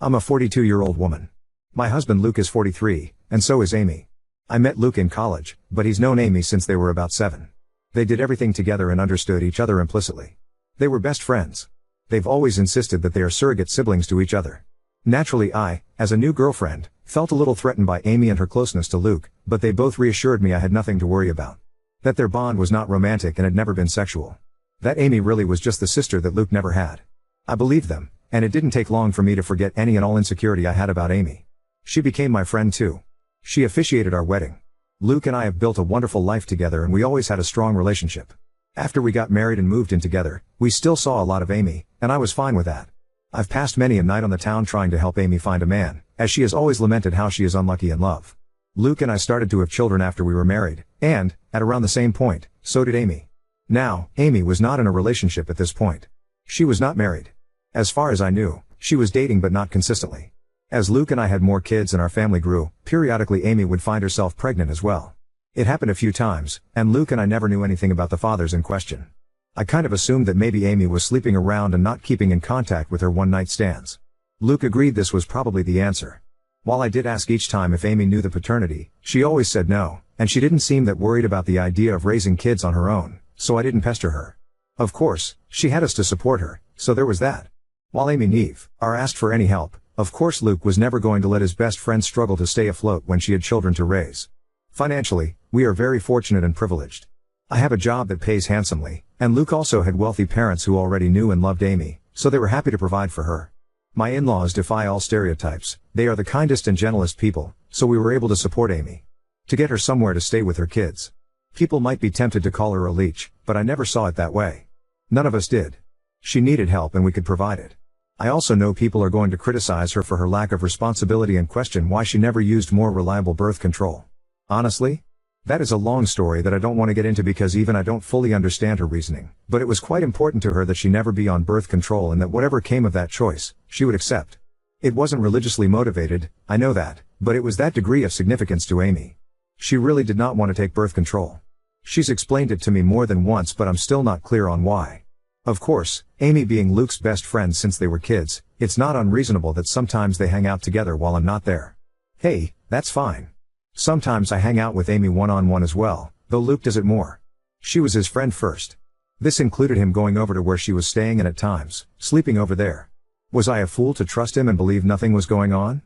I'm a 42-year-old woman. My husband Luke is 43, and so is Amy. I met Luke in college, but he's known Amy since they were about 7. They did everything together and understood each other implicitly. They were best friends. They've always insisted that they are surrogate siblings to each other. Naturally I, as a new girlfriend, felt a little threatened by Amy and her closeness to Luke, but they both reassured me I had nothing to worry about. That their bond was not romantic and had never been sexual. That Amy really was just the sister that Luke never had. I believed them, and it didn't take long for me to forget any and all insecurity I had about Amy. She became my friend too. She officiated our wedding. Luke and I have built a wonderful life together and we always had a strong relationship. After we got married and moved in together, we still saw a lot of Amy, and I was fine with that. I've passed many a night on the town trying to help Amy find a man, as she has always lamented how she is unlucky in love. Luke and I started to have children after we were married, and, at around the same point, so did Amy. Now, Amy was not in a relationship at this point. She was not married. As far as I knew, she was dating but not consistently. As Luke and I had more kids and our family grew, periodically Amy would find herself pregnant as well. It happened a few times, and Luke and I never knew anything about the fathers in question. I kind of assumed that maybe Amy was sleeping around and not keeping in contact with her one-night stands. Luke agreed this was probably the answer. While I did ask each time if Amy knew the paternity, she always said no, and she didn't seem that worried about the idea of raising kids on her own, so I didn't pester her. Of course, she had us to support her, so there was that. While Amy never asked for any help, of course Luke was never going to let his best friend struggle to stay afloat when she had children to raise. Financially, we are very fortunate and privileged. I have a job that pays handsomely, and Luke also had wealthy parents who already knew and loved Amy, so they were happy to provide for her. My in-laws defy all stereotypes, they are the kindest and gentlest people, so we were able to support Amy. To get her somewhere to stay with her kids. People might be tempted to call her a leech, but I never saw it that way. None of us did. She needed help and we could provide it. I also know people are going to criticize her for her lack of responsibility and question why she never used more reliable birth control. Honestly? That is a long story that I don't want to get into because even I don't fully understand her reasoning, but it was quite important to her that she never be on birth control and that whatever came of that choice, she would accept. It wasn't religiously motivated, I know that, but it was that degree of significance to Amy. She really did not want to take birth control. She's explained it to me more than once but I'm still not clear on why. Of course, Amy being Luke's best friend since they were kids, it's not unreasonable that sometimes they hang out together while I'm not there. Hey, that's fine. Sometimes I hang out with Amy one-on-one as well, though Luke does it more. She was his friend first. This included him going over to where she was staying and at times, sleeping over there. Was I a fool to trust him and believe nothing was going on?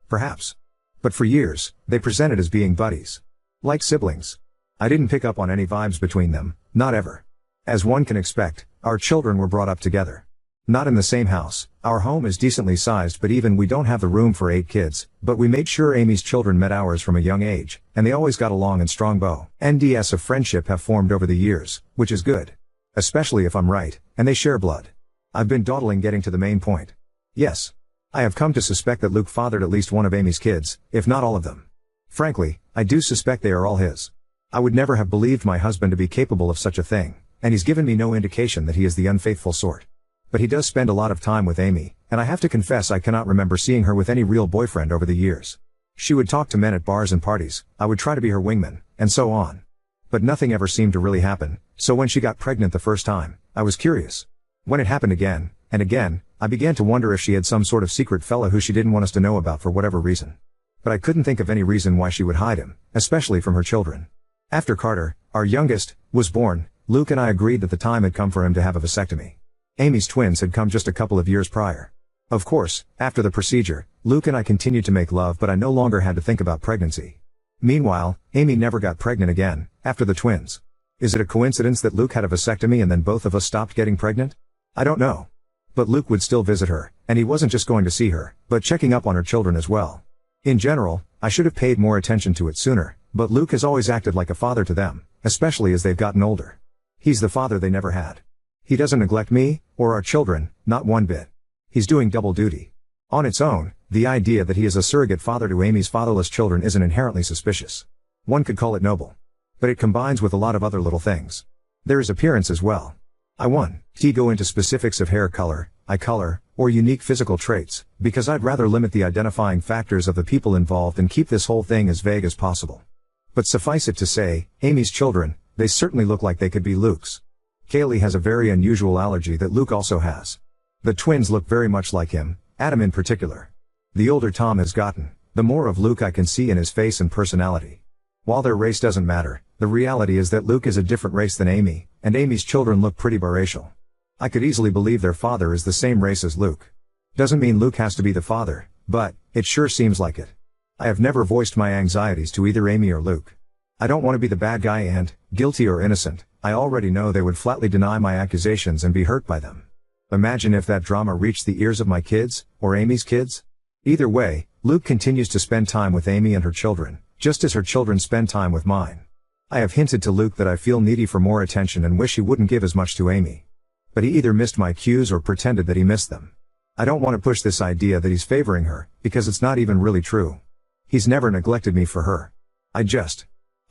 Perhaps. But for years, they presented as being buddies. Like siblings. I didn't pick up on any vibes between them, not ever. As one can expect, our children were brought up together. Not in the same house, our home is decently sized but even we don't have the room for 8 kids, but we made sure Amy's children met ours from a young age, and they always got along and strong bonds of friendship have formed over the years, which is good. Especially if I'm right, and they share blood. I've been dawdling getting to the main point. Yes. I have come to suspect that Luke fathered at least one of Amy's kids, if not all of them. Frankly, I do suspect they are all his. I would never have believed my husband to be capable of such a thing. And he's given me no indication that he is the unfaithful sort. But he does spend a lot of time with Amy, and I have to confess I cannot remember seeing her with any real boyfriend over the years. She would talk to men at bars and parties, I would try to be her wingman, and so on. But nothing ever seemed to really happen, so when she got pregnant the first time, I was curious. When it happened again, and again, I began to wonder if she had some sort of secret fella who she didn't want us to know about for whatever reason. But I couldn't think of any reason why she would hide him, especially from her children. After Carter, our youngest, was born, Luke and I agreed that the time had come for him to have a vasectomy. Amy's twins had come just a couple of years prior. Of course, after the procedure, Luke and I continued to make love but I no longer had to think about pregnancy. Meanwhile, Amy never got pregnant again, after the twins. Is it a coincidence that Luke had a vasectomy and then both of us stopped getting pregnant? I don't know. But Luke would still visit her, and he wasn't just going to see her, but checking up on her children as well. In general, I should have paid more attention to it sooner, but Luke has always acted like a father to them, especially as they've gotten older. He's the father they never had. He doesn't neglect me, or our children, not one bit. He's doing double duty. On its own, the idea that he is a surrogate father to Amy's fatherless children isn't inherently suspicious. One could call it noble. But it combines with a lot of other little things. There is appearance as well. I won't go into specifics of hair color, eye color, or unique physical traits, because I'd rather limit the identifying factors of the people involved and keep this whole thing as vague as possible. But suffice it to say, Amy's children, they certainly look like they could be Luke's. Kaylee has a very unusual allergy that Luke also has. The twins look very much like him, Adam in particular. The older Tom has gotten, the more of Luke I can see in his face and personality. While their race doesn't matter, the reality is that Luke is a different race than Amy, and Amy's children look pretty biracial. I could easily believe their father is the same race as Luke. Doesn't mean Luke has to be the father, but it sure seems like it. I have never voiced my anxieties to either Amy or Luke. I don't want to be the bad guy and, guilty or innocent, I already know they would flatly deny my accusations and be hurt by them. Imagine if that drama reached the ears of my kids, or Amy's kids? Either way, Luke continues to spend time with Amy and her children, just as her children spend time with mine. I have hinted to Luke that I feel needy for more attention and wish he wouldn't give as much to Amy. But he either missed my cues or pretended that he missed them. I don't want to push this idea that he's favoring her, because it's not even really true. He's never neglected me for her. I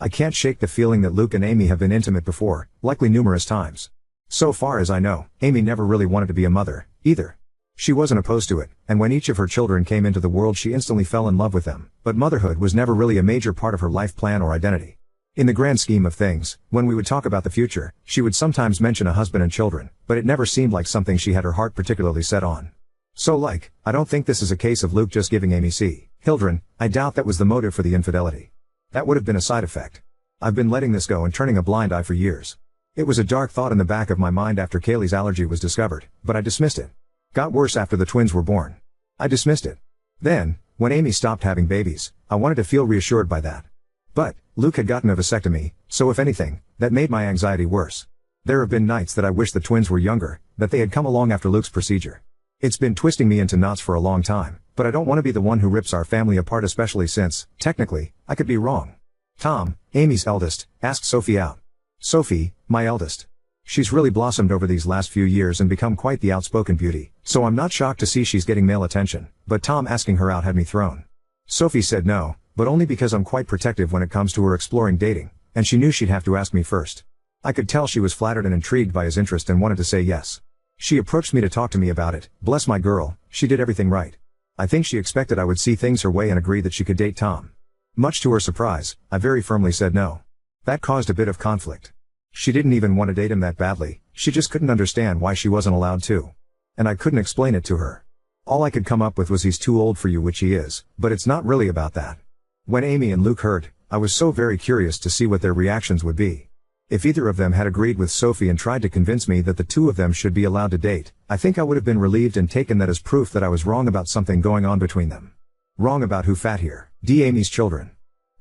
can't shake the feeling that Luke and Amy have been intimate before, likely numerous times. So far as I know, Amy never really wanted to be a mother, either. She wasn't opposed to it, and when each of her children came into the world she instantly fell in love with them, but motherhood was never really a major part of her life plan or identity. In the grand scheme of things, when we would talk about the future, she would sometimes mention a husband and children, but it never seemed like something she had her heart particularly set on. So I don't think this is a case of Luke just giving Amy C. Hildren. I doubt that was the motive for the infidelity. That would have been a side effect. I've been letting this go and turning a blind eye for years. It was a dark thought in the back of my mind after Kaylee's allergy was discovered, but I dismissed it. Got worse after the twins were born. I dismissed it. Then, when Amy stopped having babies, I wanted to feel reassured by that. But, Luke had gotten a vasectomy, so if anything, that made my anxiety worse. There have been nights that I wish the twins were younger, that they had come along after Luke's procedure. It's been twisting me into knots for a long time, but I don't want to be the one who rips our family apart, especially since, technically, I could be wrong. Tom, Amy's eldest, asked Sophie out. Sophie, my eldest. She's really blossomed over these last few years and become quite the outspoken beauty, so I'm not shocked to see she's getting male attention, but Tom asking her out had me thrown. Sophie said no, but only because I'm quite protective when it comes to her exploring dating, and she knew she'd have to ask me first. I could tell she was flattered and intrigued by his interest and wanted to say yes. She approached me to talk to me about it. Bless my girl, she did everything right. I think she expected I would see things her way and agree that she could date Tom. Much to her surprise, I very firmly said no. That caused a bit of conflict. She didn't even want to date him that badly, she just couldn't understand why she wasn't allowed to. And I couldn't explain it to her. All I could come up with was he's too old for you, which he is, but it's not really about that. When Amy and Luke heard, I was so very curious to see what their reactions would be. If either of them had agreed with Sophie and tried to convince me that the two of them should be allowed to date, I think I would have been relieved and taken that as proof that I was wrong about something going on between them. Wrong about who fat here, Amy's children.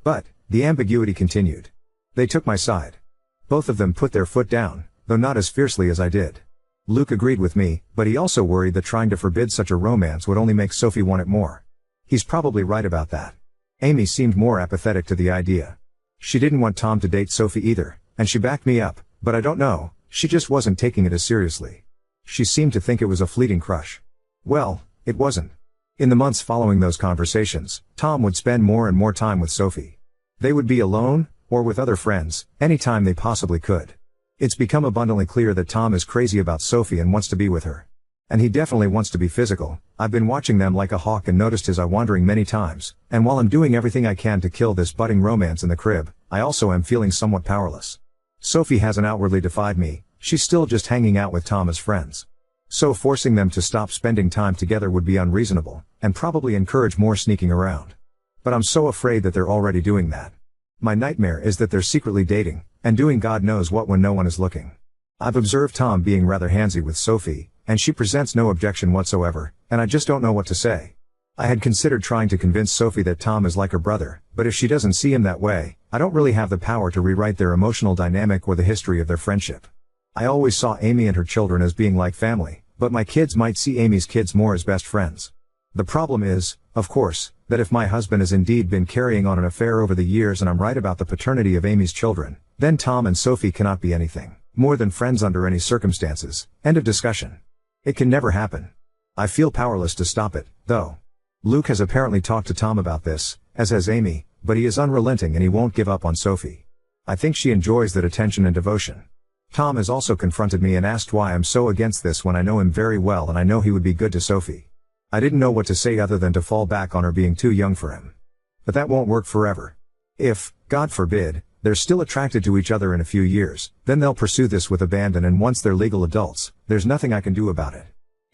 But, the ambiguity continued. They took my side. Both of them put their foot down, though not as fiercely as I did. Luke agreed with me, but he also worried that trying to forbid such a romance would only make Sophie want it more. He's probably right about that. Amy seemed more apathetic to the idea. She didn't want Tom to date Sophie either, and she backed me up, but I don't know, she just wasn't taking it as seriously. She seemed to think it was a fleeting crush. Well, it wasn't. In the months following those conversations, Tom would spend more and more time with Sophie. They would be alone, or with other friends, anytime they possibly could. It's become abundantly clear that Tom is crazy about Sophie and wants to be with her. And he definitely wants to be physical. I've been watching them like a hawk and noticed his eye wandering many times, and while I'm doing everything I can to kill this budding romance in the crib, I also am feeling somewhat powerless. Sophie hasn't outwardly defied me, she's still just hanging out with Tom as friends. So forcing them to stop spending time together would be unreasonable, and probably encourage more sneaking around. But I'm so afraid that they're already doing that. My nightmare is that they're secretly dating, and doing God knows what when no one is looking. I've observed Tom being rather handsy with Sophie, and she presents no objection whatsoever, and I just don't know what to say. I had considered trying to convince Sophie that Tom is like her brother, but if she doesn't see him that way, I don't really have the power to rewrite their emotional dynamic or the history of their friendship. I always saw Amy and her children as being like family, but my kids might see Amy's kids more as best friends. The problem is, of course, that if my husband has indeed been carrying on an affair over the years and I'm right about the paternity of Amy's children, then Tom and Sophie cannot be anything more than friends under any circumstances. End of discussion. It can never happen. I feel powerless to stop it, though. Luke has apparently talked to Tom about this, as has Amy, but he is unrelenting and he won't give up on Sophie. I think she enjoys that attention and devotion. Tom has also confronted me and asked why I'm so against this when I know him very well and I know he would be good to Sophie. I didn't know what to say other than to fall back on her being too young for him. But that won't work forever. If, God forbid, they're still attracted to each other in a few years, then they'll pursue this with abandon, and once they're legal adults, there's nothing I can do about it.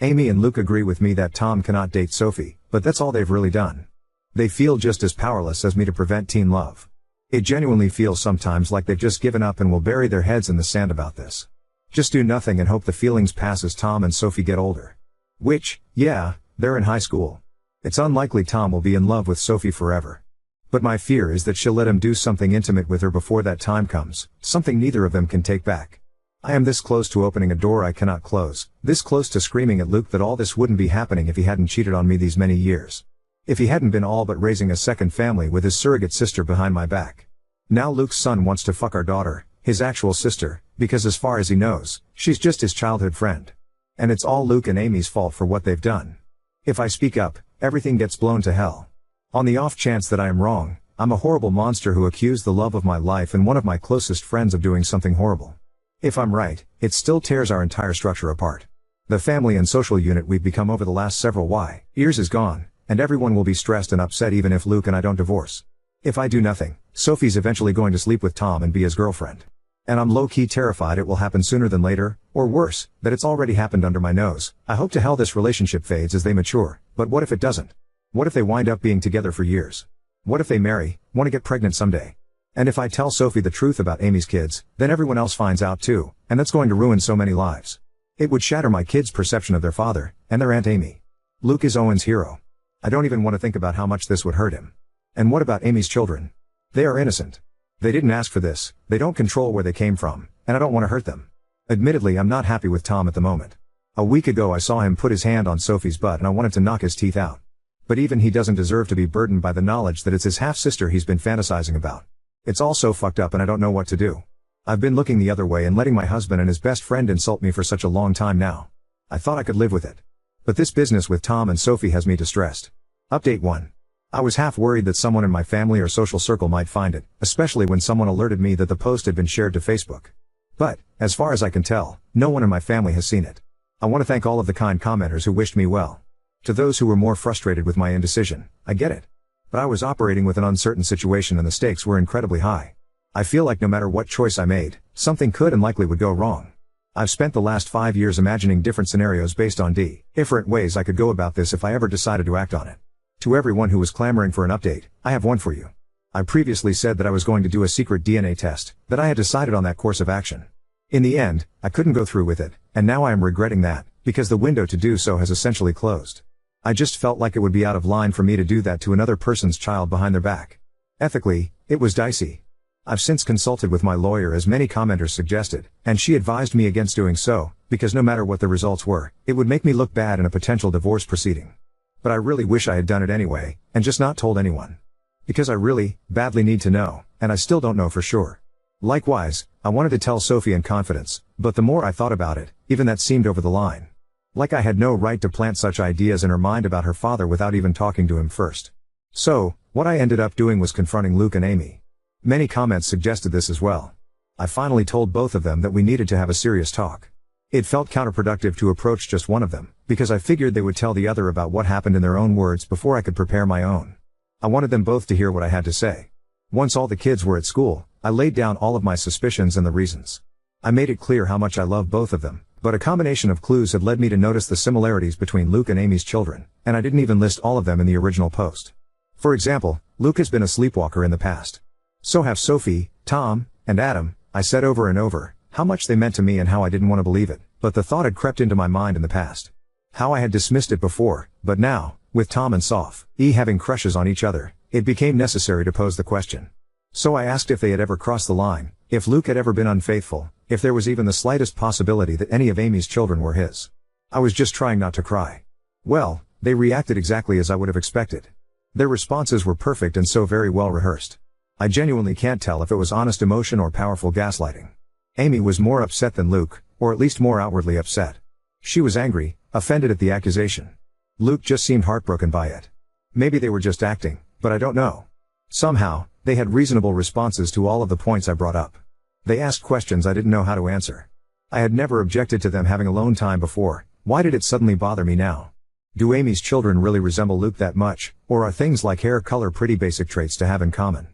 Amy and Luke agree with me that Tom cannot date Sophie, but that's all they've really done. They feel just as powerless as me to prevent teen love. It genuinely feels sometimes like they've just given up and will bury their heads in the sand about this. Just do nothing and hope the feelings pass as Tom and Sophie get older. Which, yeah, they're in high school. It's unlikely Tom will be in love with Sophie forever. But my fear is that she'll let him do something intimate with her before that time comes, something neither of them can take back. I am this close to opening a door I cannot close, this close to screaming at Luke that all this wouldn't be happening if he hadn't cheated on me these many years. If he hadn't been all but raising a second family with his surrogate sister behind my back. Now Luke's son wants to fuck our daughter, his actual sister, because as far as he knows, she's just his childhood friend. And it's all Luke and Amy's fault for what they've done. If I speak up, everything gets blown to hell. On the off chance that I am wrong, I'm a horrible monster who accused the love of my life and one of my closest friends of doing something horrible. If I'm right, it still tears our entire structure apart. The family and social unit we've become over the last several years is gone, and everyone will be stressed and upset even if Luke and I don't divorce. If I do nothing, Sophie's eventually going to sleep with Tom and be his girlfriend. And I'm low-key terrified it will happen sooner than later, or worse, that it's already happened under my nose. I hope to hell this relationship fades as they mature, but what if it doesn't? What if they wind up being together for years? What if they marry, want to get pregnant someday? And if I tell Sophie the truth about Amy's kids, then everyone else finds out too, and that's going to ruin so many lives. It would shatter my kids' perception of their father, and their Aunt Amy. Luke is Owen's hero. I don't even want to think about how much this would hurt him. And what about Amy's children? They are innocent. They didn't ask for this, they don't control where they came from, and I don't want to hurt them. Admittedly, I'm not happy with Tom at the moment. A week ago I saw him put his hand on Sophie's butt and I wanted to knock his teeth out. But even he doesn't deserve to be burdened by the knowledge that it's his half-sister he's been fantasizing about. It's all so fucked up and I don't know what to do. I've been looking the other way and letting my husband and his best friend insult me for such a long time now. I thought I could live with it. But this business with Tom and Sophie has me distressed. Update 1. I was half worried that someone in my family or social circle might find it, especially when someone alerted me that the post had been shared to Facebook. But, as far as I can tell, no one in my family has seen it. I want to thank all of the kind commenters who wished me well. To those who were more frustrated with my indecision, I get it. But I was operating with an uncertain situation and the stakes were incredibly high. I feel like no matter what choice I made, something could and likely would go wrong. I've spent the last 5 years imagining different scenarios based on different ways I could go about this if I ever decided to act on it. To everyone who was clamoring for an update, I have one for you. I previously said that I was going to do a secret DNA test, that I had decided on that course of action. In the end, I couldn't go through with it, and now I am regretting that, because the window to do so has essentially closed. I just felt like it would be out of line for me to do that to another person's child behind their back. Ethically, it was dicey. I've since consulted with my lawyer as many commenters suggested, and she advised me against doing so, because no matter what the results were, it would make me look bad in a potential divorce proceeding. But I really wish I had done it anyway, and just not told anyone. Because I really, badly need to know, and I still don't know for sure. Likewise, I wanted to tell Sophie in confidence, but the more I thought about it, even that seemed over the line. Like I had no right to plant such ideas in her mind about her father without even talking to him first. So, what I ended up doing was confronting Luke and Amy. Many comments suggested this as well. I finally told both of them that we needed to have a serious talk. It felt counterproductive to approach just one of them, because I figured they would tell the other about what happened in their own words before I could prepare my own. I wanted them both to hear what I had to say. Once all the kids were at school, I laid down all of my suspicions and the reasons. I made it clear how much I love both of them, but a combination of clues had led me to notice the similarities between Luke and Amy's children, and I didn't even list all of them in the original post. For example, Luke has been a sleepwalker in the past. So have Sophie, Tom, and Adam. I said over and over how much they meant to me and how I didn't want to believe it, but the thought had crept into my mind in the past. How I had dismissed it before, but now, with Tom and Sophie having crushes on each other, it became necessary to pose the question. So I asked if they had ever crossed the line, if Luke had ever been unfaithful, if there was even the slightest possibility that any of Amy's children were his. I was just trying not to cry. Well, they reacted exactly as I would have expected. Their responses were perfect and so very well rehearsed. I genuinely can't tell if it was honest emotion or powerful gaslighting. Amy was more upset than Luke, or at least more outwardly upset. She was angry, offended at the accusation. Luke just seemed heartbroken by it. Maybe they were just acting, but I don't know. Somehow, they had reasonable responses to all of the points I brought up. They asked questions I didn't know how to answer. I had never objected to them having alone time before. Why did it suddenly bother me now? Do Amy's children really resemble Luke that much, or are things like hair color pretty basic traits to have in common?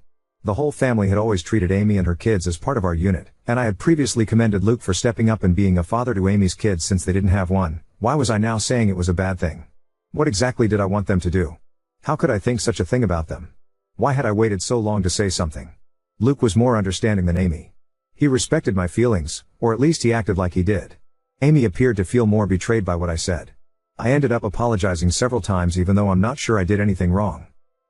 The whole family had always treated Amy and her kids as part of our unit, and I had previously commended Luke for stepping up and being a father to Amy's kids since they didn't have one. Why was I now saying it was a bad thing? What exactly did I want them to do? How could I think such a thing about them? Why had I waited so long to say something? Luke was more understanding than Amy. He respected my feelings, or at least he acted like he did. Amy appeared to feel more betrayed by what I said. I ended up apologizing several times even though I'm not sure I did anything wrong.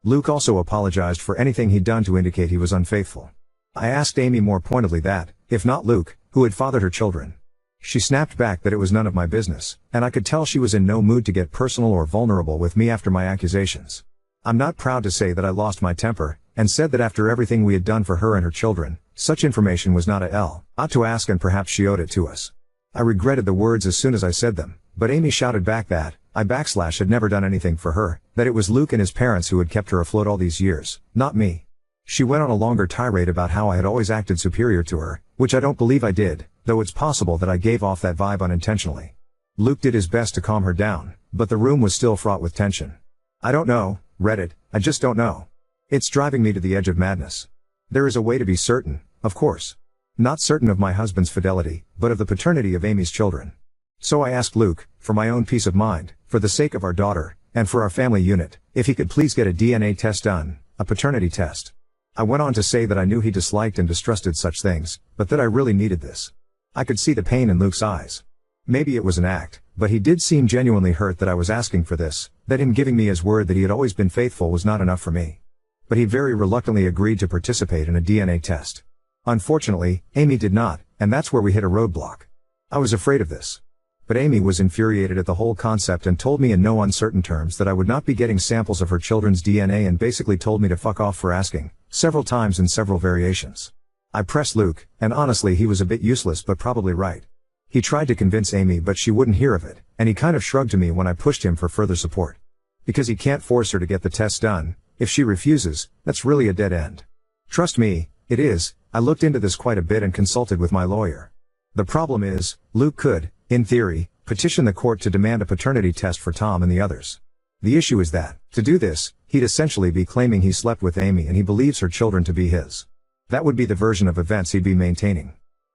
Luke also apologized for anything he'd done to indicate he was unfaithful. I asked Amy more pointedly that, if not Luke, who had fathered her children. She snapped back that it was none of my business, and I could tell she was in no mood to get personal or vulnerable with me after my accusations. I'm not proud to say that I lost my temper, and said that after everything we had done for her and her children, such information was not ought to ask and perhaps she owed it to us. I regretted the words as soon as I said them, but Amy shouted back that, had never done anything for her, that it was Luke and his parents who had kept her afloat all these years, not me. She went on a longer tirade about how I had always acted superior to her, which I don't believe I did, though it's possible that I gave off that vibe unintentionally. Luke did his best to calm her down, but the room was still fraught with tension. I don't know, Reddit, I just don't know. It's driving me to the edge of madness. There is a way to be certain, of course. Not certain of my husband's fidelity, but of the paternity of Amy's children. So I asked Luke, for my own peace of mind, for the sake of our daughter, and for our family unit, if he could please get a DNA test done, a paternity test. I went on to say that I knew he disliked and distrusted such things, but that I really needed this. I could see the pain in Luke's eyes. Maybe it was an act, but he did seem genuinely hurt that I was asking for this, that him giving me his word that he had always been faithful was not enough for me. But he very reluctantly agreed to participate in a DNA test. Unfortunately, Amy did not, and that's where we hit a roadblock. I was afraid of this. But Amy was infuriated at the whole concept and told me in no uncertain terms that I would not be getting samples of her children's DNA and basically told me to fuck off for asking, several times in several variations. I pressed Luke, and honestly he was a bit useless but probably right. He tried to convince Amy but she wouldn't hear of it, and he kind of shrugged to me when I pushed him for further support. Because he can't force her to get the test done. If she refuses, that's really a dead end. Trust me, it is. I looked into this quite a bit and consulted with my lawyer. The problem is, Luke could, in theory, petition the court to demand a paternity test for Tom and the others. The issue is that, to do this, he'd essentially be claiming he slept with Amy and he believes her children to be his. That would be the version of events he'd be maintaining.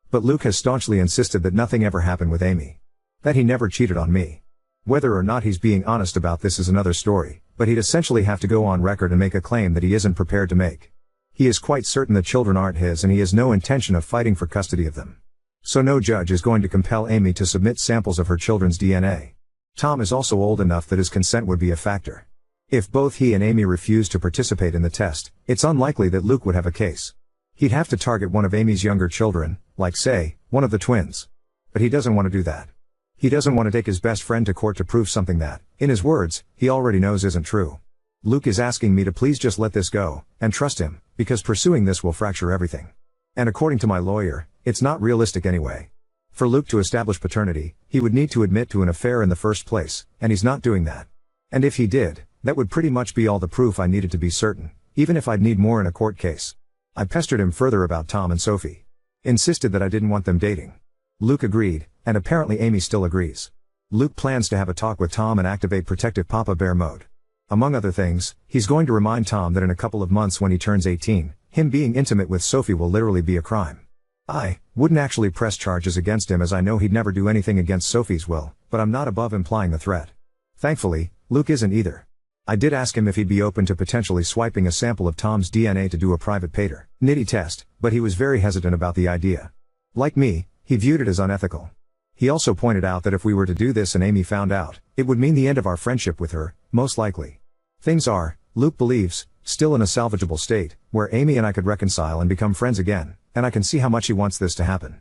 But Luke has staunchly insisted that nothing ever happened with Amy. That he never cheated on me. Whether or not he's being honest about this is another story, but he'd essentially have to go on record and make a claim that he isn't prepared to make. He is quite certain the children aren't his and he has no intention of fighting for custody of them. So no judge is going to compel Amy to submit samples of her children's DNA. Tom is also old enough that his consent would be a factor. If both he and Amy refuse to participate in the test, it's unlikely that Luke would have a case. He'd have to target one of Amy's younger children, like say, one of the twins. But he doesn't want to do that. He doesn't want to take his best friend to court to prove something that, in his words, he already knows isn't true. Luke is asking me to please just let this go, and trust him, because pursuing this will fracture everything. And according to my lawyer, it's not realistic anyway. For Luke to establish paternity, he would need to admit to an affair in the first place, and he's not doing that. And if he did, that would pretty much be all the proof I needed to be certain, even if I'd need more in a court case. I pestered him further about Tom and Sophie. Insisted that I didn't want them dating. Luke agreed, and apparently Amy still agrees. Luke plans to have a talk with Tom and activate protective Papa Bear mode. Among other things, he's going to remind Tom that in a couple of months when he turns 18, him being intimate with Sophie will literally be a crime. I wouldn't actually press charges against him as I know he'd never do anything against Sophie's will, but I'm not above implying the threat. Thankfully, Luke isn't either. I did ask him if he'd be open to potentially swiping a sample of Tom's DNA to do a private paternity test, but he was very hesitant about the idea. Like me, he viewed it as unethical. He also pointed out that if we were to do this and Amy found out, it would mean the end of our friendship with her, most likely. Things are, Luke believes, still in a salvageable state, where Amy and I could reconcile and become friends again, and I can see how much he wants this to happen.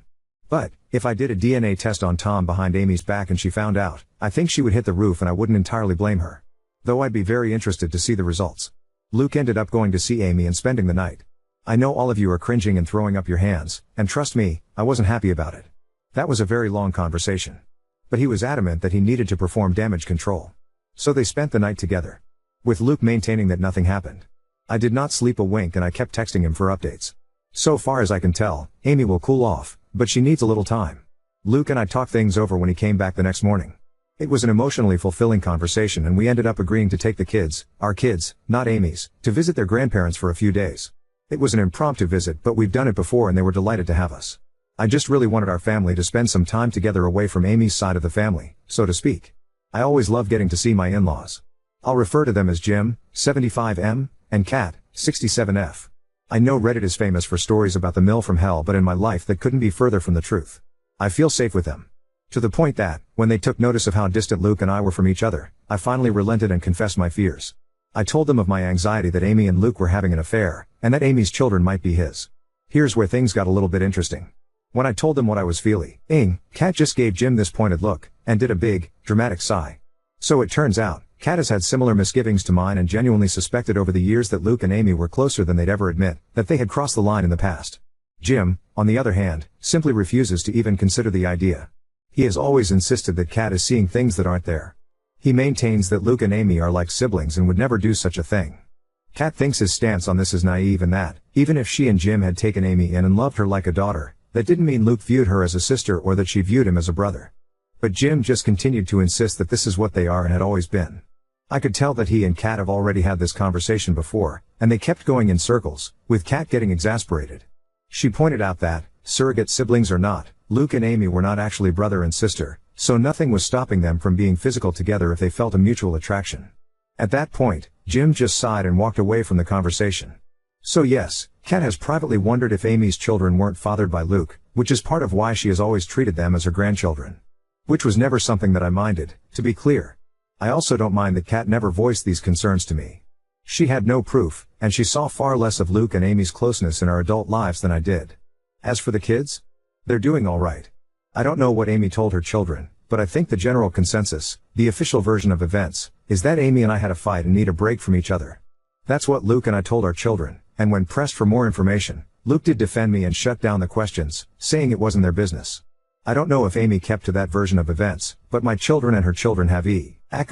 But, if I did a DNA test on Tom behind Amy's back and she found out, I think she would hit the roof and I wouldn't entirely blame her. Though I'd be very interested to see the results. Luke ended up going to see Amy and spending the night. I know all of you are cringing and throwing up your hands, and trust me, I wasn't happy about it. That was a very long conversation. But he was adamant that he needed to perform damage control. So they spent the night together. With Luke maintaining that nothing happened. I did not sleep a wink and I kept texting him for updates. So far as I can tell, Amy will cool off, but she needs a little time. Luke and I talked things over when he came back the next morning. It was an emotionally fulfilling conversation and we ended up agreeing to take the kids, our kids, not Amy's, to visit their grandparents for a few days. It was an impromptu visit, but we've done it before and they were delighted to have us. I just really wanted our family to spend some time together away from Amy's side of the family, so to speak. I always love getting to see my in-laws. I'll refer to them as Jim, 75M, and Kat, 67F. I know Reddit is famous for stories about the mill from hell, but in my life that couldn't be further from the truth. I feel safe with them. To the point that, when they took notice of how distant Luke and I were from each other, I finally relented and confessed my fears. I told them of my anxiety that Amy and Luke were having an affair, and that Amy's children might be his. Here's where things got a little bit interesting. When I told them what I was feeling, Kat just gave Jim this pointed look, and did a big, dramatic sigh. So it turns out, Kat has had similar misgivings to mine and genuinely suspected over the years that Luke and Amy were closer than they'd ever admit, that they had crossed the line in the past. Jim, on the other hand, simply refuses to even consider the idea. He has always insisted that Kat is seeing things that aren't there. He maintains that Luke and Amy are like siblings and would never do such a thing. Kat thinks his stance on this is naive and that, even if she and Jim had taken Amy in and loved her like a daughter, that didn't mean Luke viewed her as a sister or that she viewed him as a brother. But Jim just continued to insist that this is what they are and had always been. I could tell that he and Kat have already had this conversation before, and they kept going in circles, with Kat getting exasperated. She pointed out that, surrogate siblings or not, Luke and Amy were not actually brother and sister, so nothing was stopping them from being physical together if they felt a mutual attraction. At that point, Jim just sighed and walked away from the conversation. So yes, Kat has privately wondered if Amy's children weren't fathered by Luke, which is part of why she has always treated them as her grandchildren. Which was never something that I minded, to be clear. I also don't mind that Kat never voiced these concerns to me. She had no proof, and she saw far less of Luke and Amy's closeness in our adult lives than I did. As for the kids? They're doing alright. I don't know what Amy told her children, but I think the general consensus, the official version of events, is that Amy and I had a fight and need a break from each other. That's what Luke and I told our children, and when pressed for more information, Luke did defend me and shut down the questions, saying it wasn't their business. I don't know if Amy kept to that version of events, but my children and her children have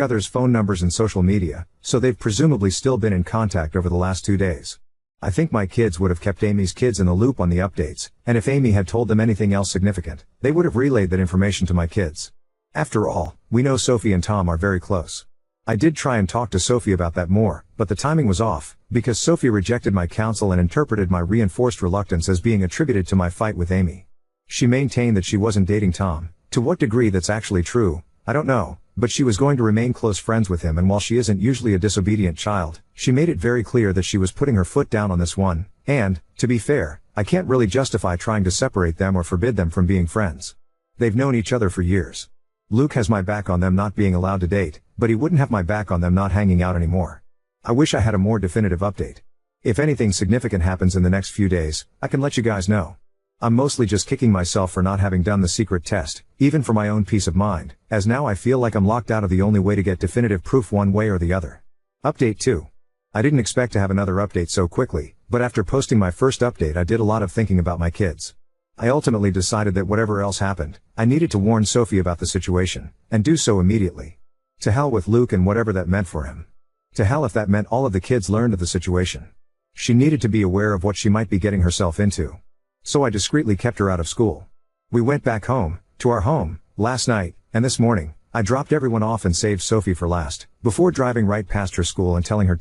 others' phone numbers and social media, so they've presumably still been in contact over the last 2 days. I think my kids would have kept Amy's kids in the loop on the updates, and if Amy had told them anything else significant, they would have relayed that information to my kids. After all, we know Sophie and Tom are very close. I did try and talk to Sophie about that more, but the timing was off, because Sophie rejected my counsel and interpreted my reinforced reluctance as being attributed to my fight with Amy. She maintained that she wasn't dating Tom. To what degree that's actually true, I don't know, but she was going to remain close friends with him, and while she isn't usually a disobedient child, she made it very clear that she was putting her foot down on this one, and, to be fair, I can't really justify trying to separate them or forbid them from being friends. They've known each other for years. Luke has my back on them not being allowed to date, but he wouldn't have my back on them not hanging out anymore. I wish I had a more definitive update. If anything significant happens in the next few days, I can let you guys know. I'm mostly just kicking myself for not having done the secret test, even for my own peace of mind, as now I feel like I'm locked out of the only way to get definitive proof one way or the other. Update 2. I didn't expect to have another update so quickly, but after posting my first update I did a lot of thinking about my kids. I ultimately decided that whatever else happened, I needed to warn Sophie about the situation, and do so immediately. To hell with Luke and whatever that meant for him. To hell if that meant all of the kids learned of the situation. She needed to be aware of what she might be getting herself into. So I discreetly kept her out of school. We went back home, to our home, last night, and this morning, I dropped everyone off and saved Sophie for last, before driving right past her school and telling her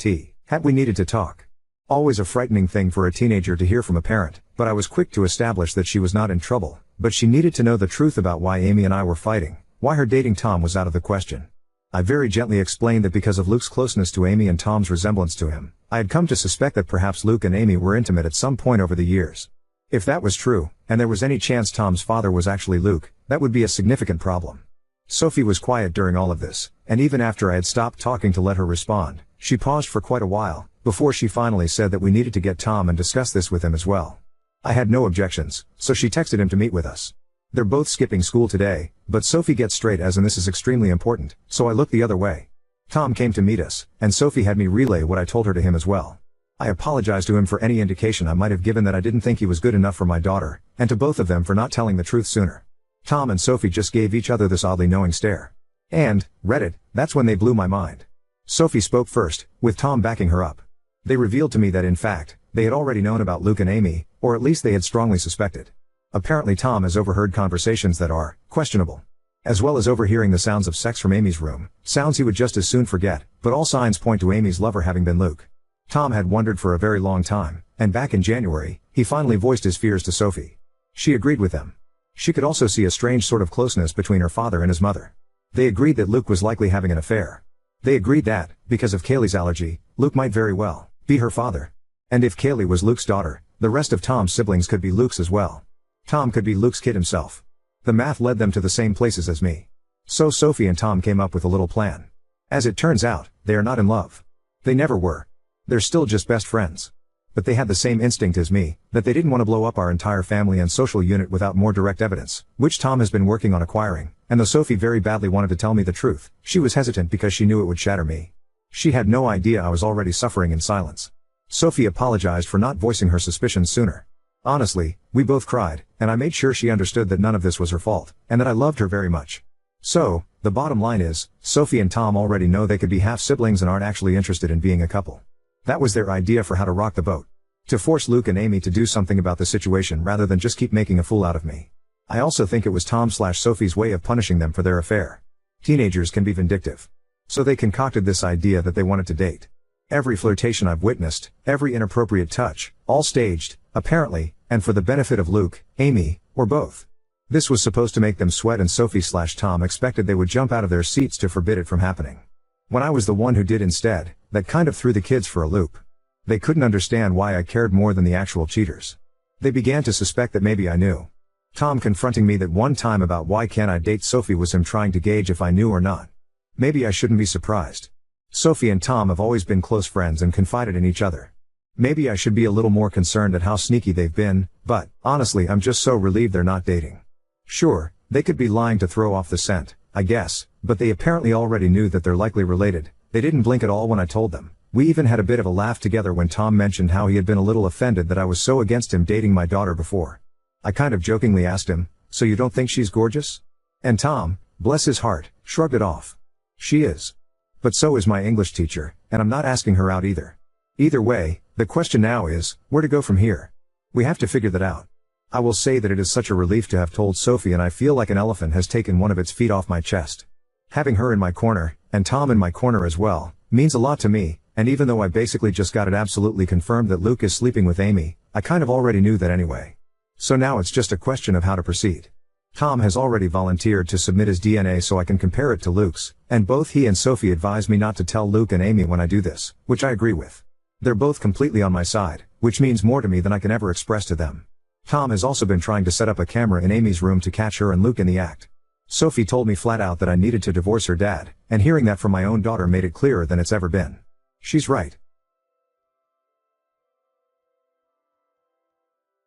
we needed to talk. Always a frightening thing for a teenager to hear from a parent, but I was quick to establish that she was not in trouble, but she needed to know the truth about why Amy and I were fighting, why her dating Tom was out of the question. I very gently explained that because of Luke's closeness to Amy and Tom's resemblance to him, I had come to suspect that perhaps Luke and Amy were intimate at some point over the years. If that was true, and there was any chance Tom's father was actually Luke, that would be a significant problem. Sophie was quiet during all of this, and even after I had stopped talking to let her respond, she paused for quite a while, before she finally said that we needed to get Tom and discuss this with him as well. I had no objections, so she texted him to meet with us. They're both skipping school today, but Sophie gets straight A's and this is extremely important, so I looked the other way. Tom came to meet us, and Sophie had me relay what I told her to him as well. I apologized to him for any indication I might have given that I didn't think he was good enough for my daughter, and to both of them for not telling the truth sooner. Tom and Sophie just gave each other this oddly knowing stare. And, Reddit, that's when they blew my mind. Sophie spoke first, with Tom backing her up. They revealed to me that in fact, they had already known about Luke and Amy, or at least they had strongly suspected. Apparently Tom has overheard conversations that are questionable. As well as overhearing the sounds of sex from Amy's room, sounds he would just as soon forget, but all signs point to Amy's lover having been Luke. Tom had wondered for a very long time, and back in January, he finally voiced his fears to Sophie. She agreed with them. She could also see a strange sort of closeness between her father and his mother. They agreed that Luke was likely having an affair. They agreed that, because of Kaylee's allergy, Luke might very well be her father. And if Kaylee was Luke's daughter, the rest of Tom's siblings could be Luke's as well. Tom could be Luke's kid himself. The math led them to the same places as me. So Sophie and Tom came up with a little plan. As it turns out, they are not in love. They never were. They're still just best friends. But they had the same instinct as me, that they didn't want to blow up our entire family and social unit without more direct evidence, which Tom has been working on acquiring, and though Sophie very badly wanted to tell me the truth, she was hesitant because she knew it would shatter me. She had no idea I was already suffering in silence. Sophie apologized for not voicing her suspicions sooner. Honestly, we both cried, and I made sure she understood that none of this was her fault, and that I loved her very much. So, the bottom line is, Sophie and Tom already know they could be half-siblings and aren't actually interested in being a couple. That was their idea for how to rock the boat. To force Luke and Amy to do something about the situation rather than just keep making a fool out of me. I also think it was Tom/Sophie's way of punishing them for their affair. Teenagers can be vindictive. So they concocted this idea that they wanted to date. Every flirtation I've witnessed, every inappropriate touch, all staged, apparently, and for the benefit of Luke, Amy, or both. This was supposed to make them sweat, and Sophie/Tom expected they would jump out of their seats to forbid it from happening. When I was the one who did instead, that kind of threw the kids for a loop. They couldn't understand why I cared more than the actual cheaters. They began to suspect that maybe I knew. Tom confronting me that one time about why can't I date Sophie was him trying to gauge if I knew or not. Maybe I shouldn't be surprised. Sophie and Tom have always been close friends and confided in each other. Maybe I should be a little more concerned at how sneaky they've been, but, honestly, I'm just so relieved they're not dating. Sure, they could be lying to throw off the scent, I guess, but they apparently already knew that they're likely related. They didn't blink at all when I told them. We even had a bit of a laugh together when Tom mentioned how he had been a little offended that I was so against him dating my daughter before. I kind of jokingly asked him, "So you don't think she's gorgeous?" And Tom, bless his heart, shrugged it off. She is. But so is my English teacher, and I'm not asking her out either. Either way, the question now is, where to go from here? We have to figure that out. I will say that it is such a relief to have told Sophie, and I feel like an elephant has taken one of its feet off my chest. Having her in my corner, and Tom in my corner as well, means a lot to me, and even though I basically just got it absolutely confirmed that Luke is sleeping with Amy, I kind of already knew that anyway. So now it's just a question of how to proceed. Tom has already volunteered to submit his DNA so I can compare it to Luke's, and both he and Sophie advised me not to tell Luke and Amy when I do this, which I agree with. They're both completely on my side, which means more to me than I can ever express to them. Tom has also been trying to set up a camera in Amy's room to catch her and Luke in the act. Sophie told me flat out that I needed to divorce her dad, and hearing that from my own daughter made it clearer than it's ever been. She's right.